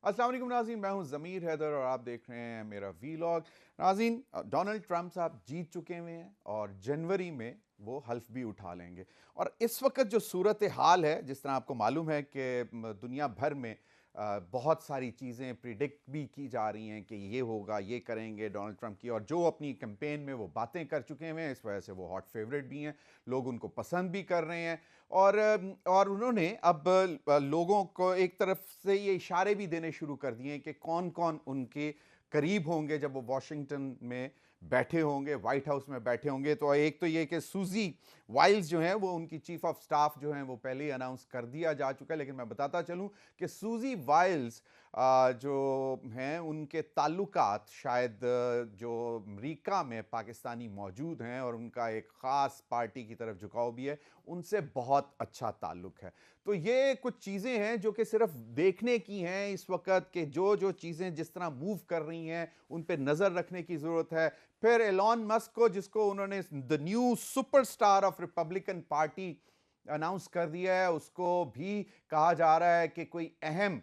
अस्सलाम वालेकुम नाज़रीन, मैं हूं ज़मीर हैदर और आप देख रहे हैं मेरा वीलॉग। नाज़रीन, डोनाल्ड ट्रंप साहब जीत चुके हुए हैं और जनवरी में वो हल्फ भी उठा लेंगे। और इस वक्त जो सूरत हाल है, जिस तरह आपको मालूम है कि दुनिया भर में बहुत सारी चीज़ें प्रिडिक्ट भी की जा रही हैं कि ये होगा, ये करेंगे डोनाल्ड ट्रंप की, और जो अपनी कैंपेन में वो बातें कर चुके हुए हैं, इस वजह से वो हॉट फेवरेट भी हैं, लोग उनको पसंद भी कर रहे हैं। और उन्होंने अब लोगों को एक तरफ से ये इशारे भी देने शुरू कर दिए हैं कि कौन कौन उनके करीब होंगे जब वो वॉशिंगटन में बैठे होंगे, व्हाइट हाउस में बैठे होंगे। तो एक तो ये कि सूजी वाइल्स जो हैं वो उनकी चीफ ऑफ स्टाफ जो हैं वो पहले ही अनाउंस कर दिया जा चुका है। लेकिन मैं बताता चलूं कि सूजी वाइल्स जो हैं उनके ताल्लुकात शायद जो अमरीका में पाकिस्तानी मौजूद हैं और उनका एक ख़ास पार्टी की तरफ झुकाव भी है, उनसे बहुत अच्छा ताल्लुक है। तो ये कुछ चीज़ें हैं जो कि सिर्फ देखने की हैं इस वक्त, के जो जो चीज़ें जिस तरह मूव कर रही हैं उन पे नज़र रखने की ज़रूरत है। फिर एलॉन मस्क को, जिसको उन्होंने the new superstar of Republican party announce कर दिया है, उसको भी कहा जा रहा है कि कोई अहम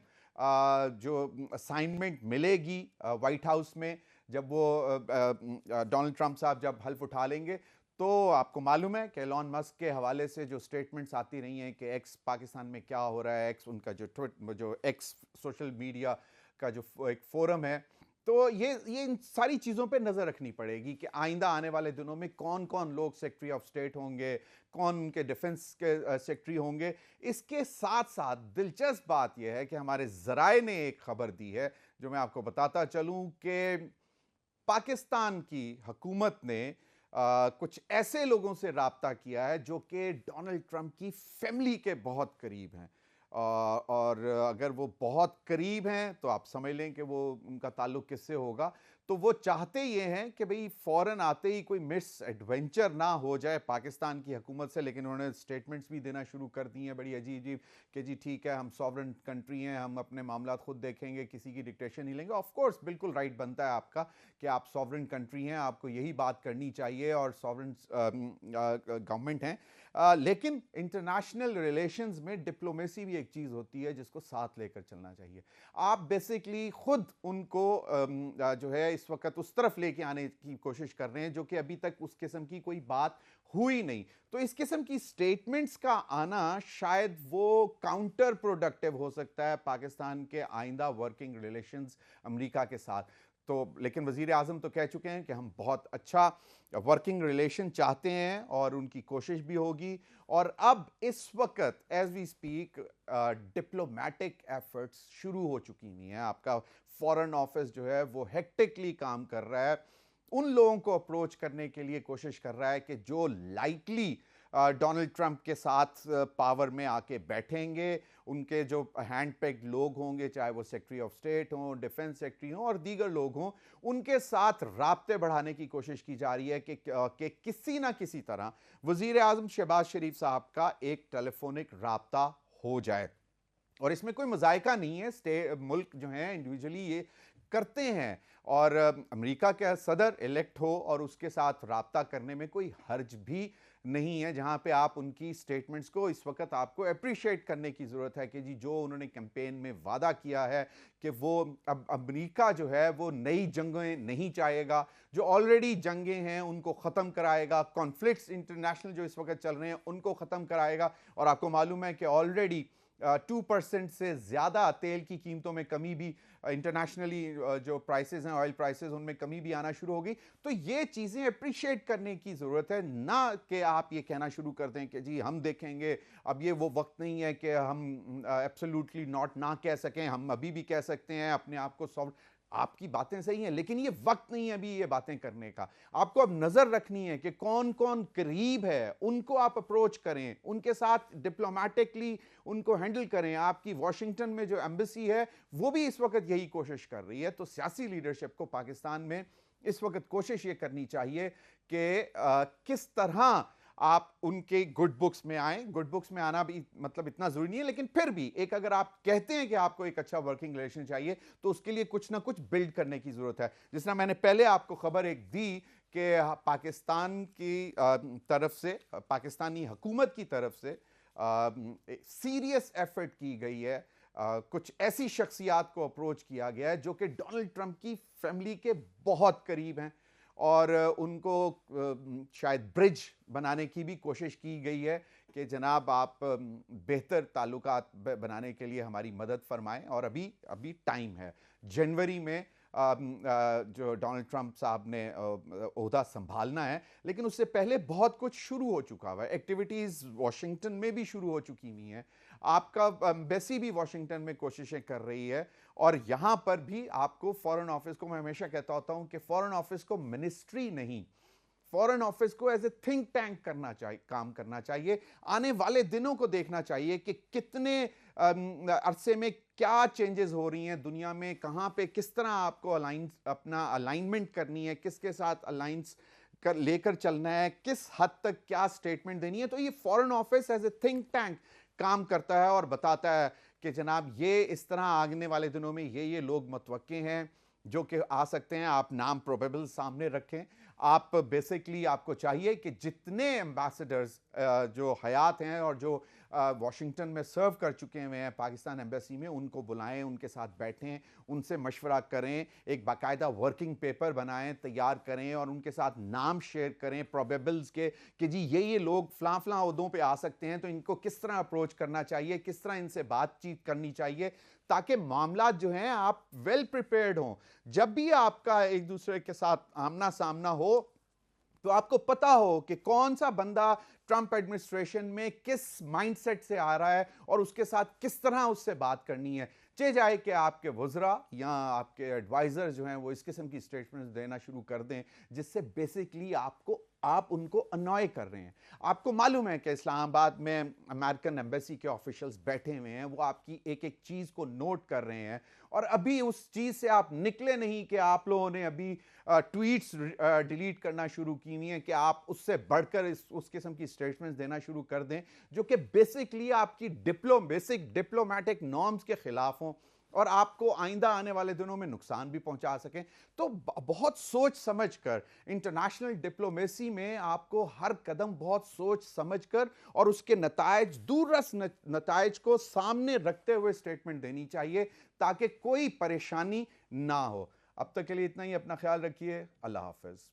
जो असाइनमेंट मिलेगी व्हाइट हाउस में जब वो डोनाल्ड ट्रंप साहब जब हल्फ उठा लेंगे। तो आपको मालूम है कि एलॉन मस्क के हवाले से जो स्टेटमेंट्स आती रही हैं कि एक्स पाकिस्तान में क्या हो रहा है, एक्स उनका जो एक्स सोशल मीडिया का जो एक फोरम है, तो ये इन सारी चीज़ों पे नज़र रखनी पड़ेगी कि आइंदा आने वाले दिनों में कौन कौन लोग सेक्रेटरी ऑफ स्टेट होंगे, कौन उनके डिफेंस के सेक्रेटरी होंगे। इसके साथ साथ दिलचस्प बात यह है कि हमारे ज़राए ने एक खबर दी है जो मैं आपको बताता चलूं कि पाकिस्तान की हुकूमत ने कुछ ऐसे लोगों से राब्ता किया है जो कि डोनाल्ड ट्रंप की फैमिली के बहुत करीब हैं। और अगर वो बहुत करीब हैं तो आप समझ लें कि वो उनका ताल्लुक किससे होगा। तो वो चाहते ये हैं कि भाई फौरन आते ही कोई मिस एडवेंचर ना हो जाए पाकिस्तान की हुकूमत से। लेकिन उन्होंने स्टेटमेंट्स भी देना शुरू कर दी हैं बड़ी अजीब अजीब कि जी ठीक है, हम सॉवरेन कंट्री हैं, हम अपने मामला खुद देखेंगे, किसी की डिक्टेशन नहीं लेंगे। ऑफ कोर्स बिल्कुल राइट बनता है आपका कि आप सॉवरेन कंट्री हैं, आपको यही बात करनी चाहिए और सॉवरेन गवर्नमेंट हैं। लेकिन इंटरनेशनल रिलेशंस में डिप्लोमेसी भी एक चीज़ होती है जिसको साथ लेकर चलना चाहिए। आप बेसिकली खुद उनको जो है इस वक्त उस तरफ लेके आने की कोशिश कर रहे हैं जो कि अभी तक उस किस्म की कोई बात हुई नहीं। तो इस किस्म की स्टेटमेंट्स का आना शायद वो काउंटर प्रोडक्टिव हो सकता है पाकिस्तान के आइंदा वर्किंग रिलेशंस अमेरिका के साथ। तो लेकिन वजीर आजम तो कह चुके हैं कि हम बहुत अच्छा वर्किंग रिलेशन चाहते हैं और उनकी कोशिश भी होगी। और अब इस वक्त as we speak diplomatic efforts शुरू हो चुकी हुई हैं। आपका फॉरेन ऑफिस जो है वो हेक्टिकली काम कर रहा है, उन लोगों को अप्रोच करने के लिए कोशिश कर रहा है कि जो लाइकली डोनाल्ड ट्रंप के साथ पावर में आके बैठेंगे, उनके जो हैंड पैक्ड लोग होंगे, चाहे वो सेक्रेटरी ऑफ स्टेट हों, डिफेंस सेक्रेटरी हों और दीगर लोग हों, उनके साथ राब्ते बढ़ाने की कोशिश की जा रही है कि किसी ना किसी तरह वजीर आजम शहबाज शरीफ साहब का एक टेलीफोनिक राब्ता हो जाए। और इसमें कोई मजायका नहीं है, मुल्क जो है इंडिविजुअली ये करते हैं। और अमेरिका का सदर इलेक्ट हो और उसके साथ राब्ता करने में कोई हर्ज भी नहीं है, जहां पे आप उनकी स्टेटमेंट्स को इस वक्त आपको अप्रिशिएट करने की ज़रूरत है कि जी जो उन्होंने कैंपेन में वादा किया है कि वो अब अमेरिका जो है वो नई जंगें नहीं चाहेगा, जो ऑलरेडी जंगें हैं उनको ख़त्म कराएगा, कॉन्फ्लिक्ट्स इंटरनेशनल जो इस वक्त चल रहे हैं उनको ख़त्म कराएगा। और आपको मालूम है कि ऑलरेडी 2% से ज़्यादा तेल की कीमतों में कमी भी, इंटरनेशनली जो प्राइसेस हैं ऑयल प्राइसेस, उनमें कमी भी आना शुरू होगी। तो ये चीज़ें अप्रिशिएट करने की ज़रूरत है, ना कि आप ये कहना शुरू कर दें कि जी हम देखेंगे, अब ये वो वक्त नहीं है कि हम एब्सोल्युटली नॉट ना कह सकें, हम अभी भी कह सकते हैं अपने आप को सॉफ्ट। आपकी बातें सही हैं लेकिन ये वक्त नहीं है अभी ये बातें करने का। आपको अब नजर रखनी है कि कौन कौन करीब है, उनको आप अप्रोच करें, उनके साथ डिप्लोमेटिकली उनको हैंडल करें। आपकी वॉशिंगटन में जो एम्बेसी है वो भी इस वक्त यही कोशिश कर रही है। तो सियासी लीडरशिप को पाकिस्तान में इस वक्त कोशिश ये करनी चाहिए कि किस तरह आप उनके गुड बुक्स में आए। गुड बुक्स में आना भी मतलब इतना जरूरी नहीं है, लेकिन फिर भी एक अगर आप कहते हैं कि आपको एक अच्छा वर्किंग रिलेशन चाहिए तो उसके लिए कुछ ना कुछ बिल्ड करने की जरूरत है। जिस तरह मैंने पहले आपको खबर एक दी कि पाकिस्तान की तरफ से, पाकिस्तानी हुकूमत की तरफ से सीरियस एफर्ट की गई है कुछ ऐसी शख्सियात को अप्रोच किया गया है जो कि डोनाल्ड ट्रंप की फैमिली के बहुत करीब हैं और उनको शायद ब्रिज बनाने की भी कोशिश की गई है कि जनाब आप बेहतर ताल्लुकात बनाने के लिए हमारी मदद फरमाएं और अभी अभी टाइम है। जनवरी में जो डोनाल्ड ट्रंप साहब ने ओहदा संभालना है, लेकिन उससे पहले बहुत कुछ शुरू हो चुका हुआ है। एक्टिविटीज़ वाशिंगटन में भी शुरू हो चुकी हुई हैं। आपका एम्बेसी भी वाशिंगटन में कोशिशें कर रही है और यहां पर भी आपको फॉरेन ऑफिस को, मैं हमेशा कहता होता हूं कि फॉरेन ऑफिस को मिनिस्ट्री नहीं, फॉरेन ऑफिस को एज ए थिंक टैंक करना चाहिए, काम करना चाहिए। आने वाले दिनों को देखना चाहिए कि कितने अरसे में क्या चेंजेस हो रही हैं दुनिया में, कहां पे किस तरह आपको अपना अलाइनमेंट करनी है, किसके साथ अलाइंस लेकर चलना है, किस हद तक क्या स्टेटमेंट देनी है। तो ये foreign office as a think tank काम करता है और बताता है कि जनाब ये इस तरह आगने वाले दिनों में ये लोग मुतवक्के हैं जो कि आ सकते हैं। आप नाम प्रोबेबल सामने रखें। आप बेसिकली आपको चाहिए कि जितने एम्बेसडर्स जो हयात हैं और जो वाशिंगटन में सर्व कर चुके हुए हैं पाकिस्तान एम्बेसी में, उनको बुलाएं, उनके साथ बैठें, उनसे मशवरा करें, एक बाकायदा वर्किंग पेपर बनाएं, तैयार करें और उनके साथ नाम शेयर करें प्रोबेबल्स के कि जी ये लोग फलां फलां ओहदों पे आ सकते हैं, तो इनको किस तरह अप्रोच करना चाहिए, किस तरह इनसे बातचीत करनी चाहिए, ताकि मामला जो हैं आप वेल प्रिपेयर्ड हों। जब भी आपका एक दूसरे के साथ आमना सामना हो तो आपको पता हो कि कौन सा बंदा ट्रंप एडमिनिस्ट्रेशन में किस माइंडसेट से आ रहा है और उसके साथ किस तरह उससे बात करनी है। चे जाए कि आपके वज़रा या आपके एडवाइज़र जो हैं वो इस किस्म की स्टेटमेंट्स देना शुरू कर दें जिससे बेसिकली आप उनको अनॉय कर रहे हैं। आपको मालूम है कि इस्लामाबाद में अमेरिकन एम्बेसी के ऑफिशियल्स बैठे हुए हैं, वो आपकी एक एक चीज़ को नोट कर रहे हैं और अभी उस चीज़ से आप निकले नहीं कि आप लोगों ने अभी ट्वीट्स डिलीट करना शुरू की हुई हैं कि आप उससे बढ़कर उस किस्म की स्टेटमेंट्स देना शुरू कर दें जो कि बेसिकली आपकी बेसिक डिप्लोमेटिक नॉर्म्स के खिलाफ हों और आपको आइंदा आने वाले दिनों में नुकसान भी पहुंचा सकें। तो बहुत सोच समझकर इंटरनेशनल डिप्लोमेसी में आपको हर कदम बहुत सोच समझकर और उसके नतायज, दूररस नतायज को सामने रखते हुए स्टेटमेंट देनी चाहिए ताकि कोई परेशानी ना हो। अब तक के लिए इतना ही। अपना ख्याल रखिए। अल्लाह हाफिज।